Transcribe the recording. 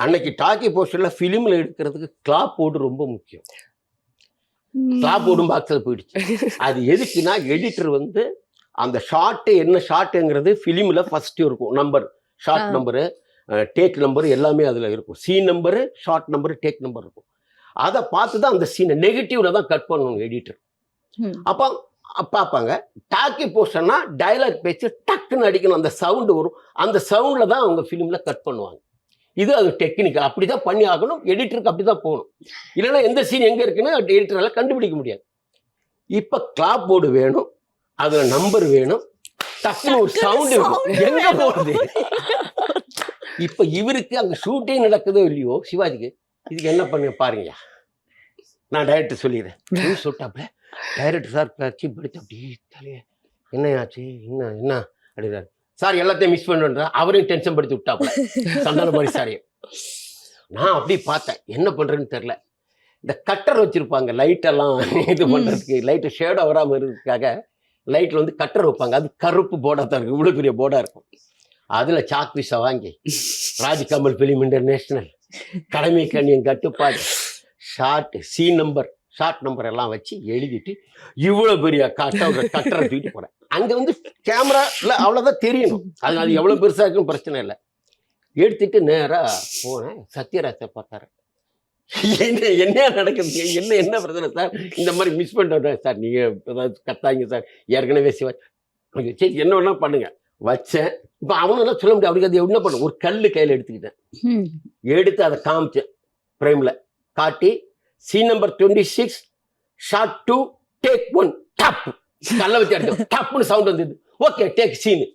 அன்னைக்கு டாக்கி போஸ்டர்ல ஃபிலிம்ல எடுக்கிறதுக்கு clap board ரொம்ப முக்கியம். கிளாப் போர்டும் பாக்ஸில் போயிடுச்சு. அது எதுக்குன்னா எடிட்டர் வந்து அந்த ஷார்ட்டு என்ன ஷார்ட்டுங்கிறது ஃபிலிமில் ஃபஸ்ட்டு இருக்கும். Number, shot number, take number எல்லாமே அதில் இருக்கும். Scene number, shot number, take number இருக்கும். அதை பார்த்து தான் அந்த சீனை நெகட்டிவ்ல தான் கட் பண்ணணும் எடிட்டர். அப்போ பார்ப்பாங்க. டாக்கி போஸ்டர்னா டைலாக் பேச்சு டக்குன்னு அடிக்கணும், அந்த சவுண்டு வரும். அந்த சவுண்டில் தான் அவங்க ஃபிலிமில் கட் பண்ணுவாங்க. இது அது டெக்னிக்கல். அப்படி தான் பண்ணி ஆகணும். எடிட்டருக்கு அப்படி தான் போகணும். இல்லைன்னா எந்த சீன் எங்கே இருக்குன்னு எடிட்டரால் கண்டுபிடிக்க முடியாது. இப்போ கிளாப் போர்டு வேணும், அதில் நம்பர் வேணும், டக்குன்னு ஒரு சவுண்டு வேணும். எங்கே போகுது? இப்போ இவருக்கு அங்கே ஷூட்டிங் நடக்குதோ இல்லையோ சிவாஜிக்கு, இதுக்கு என்ன பண்ண பாருங்கய்யா, நான் டைரக்டர் சொல்லிடுறேன் சொல்லிட்டாப்புல. டைரக்டர் சார் கட்சி படித்து அப்படியே தலையே என்ன ஆச்சு, என்ன அப்படின்னாரு. சார் எல்லாத்தையும் மிஸ் பண்ணுறா, அவரையும் டென்ஷன் படுத்தி விட்டாப்புல சந்தானபாணி சாரையும். நான் அப்படி பார்த்தேன், என்ன பண்ணுறேன்னு தெரில. இந்த கட்டர் வச்சுருப்பாங்க லைட்டெல்லாம் இது பண்ணுறதுக்கு, லைட்டு ஷேடோ வராமல் இருக்கிறதுக்காக லைட்டில் வந்து கட்டர் வைப்பாங்க. அது கருப்பு போர்டாக தான் இருக்கும், இவ்வளோ பெரிய போர்டாக இருக்கும். அதில் சாக் பீஸை வாங்கி ராஜ்கமல் ஃபிலிம் இன்டர்நேஷ்னல், கடமை கண்ணியன் கட்டுப்பாடு, shot, scene number, shot number எல்லாம் வச்சு எழுதிட்டு இவ்வளோ பெரிய கட்டரை தூக்கிட்டு போகிறேன். அங்கே வந்து கேமராவில் அவ்வளோதான் தெரியணும். அது எவ்வளோ பெருசாக இருக்குன்னு பிரச்சனை இல்லை. எடுத்துட்டு நேராக போனேன். சத்யராஜை பார்த்தாரு. என்ன நடக்குது, என்ன பிரச்சனை சார், இந்த மாதிரி மிஸ் பண்ணிட்டேன் சார், நீங்கள் ஏதாவது கத்தாங்க சார், ஏற்கனவே சிவாஜி சரி என்ன வேணா பண்ணுங்க வச்சேன். இப்போ அவனெல்லாம் சொல்ல முடியாது. அவருக்கு அது என்ன பண்ண, ஒரு கல் கையில் எடுத்துக்கிட்டேன். எடுத்து அதை காமிச்சேன், ஃப்ரேமில் காட்டி சீன் நம்பர் 26 ஷார்ட் 2 டேக் 1 டப் கல்லை வச்சு அடிச்சோம். டப்புன்னு சவுண்ட் வந்தது. Okay take Seenu.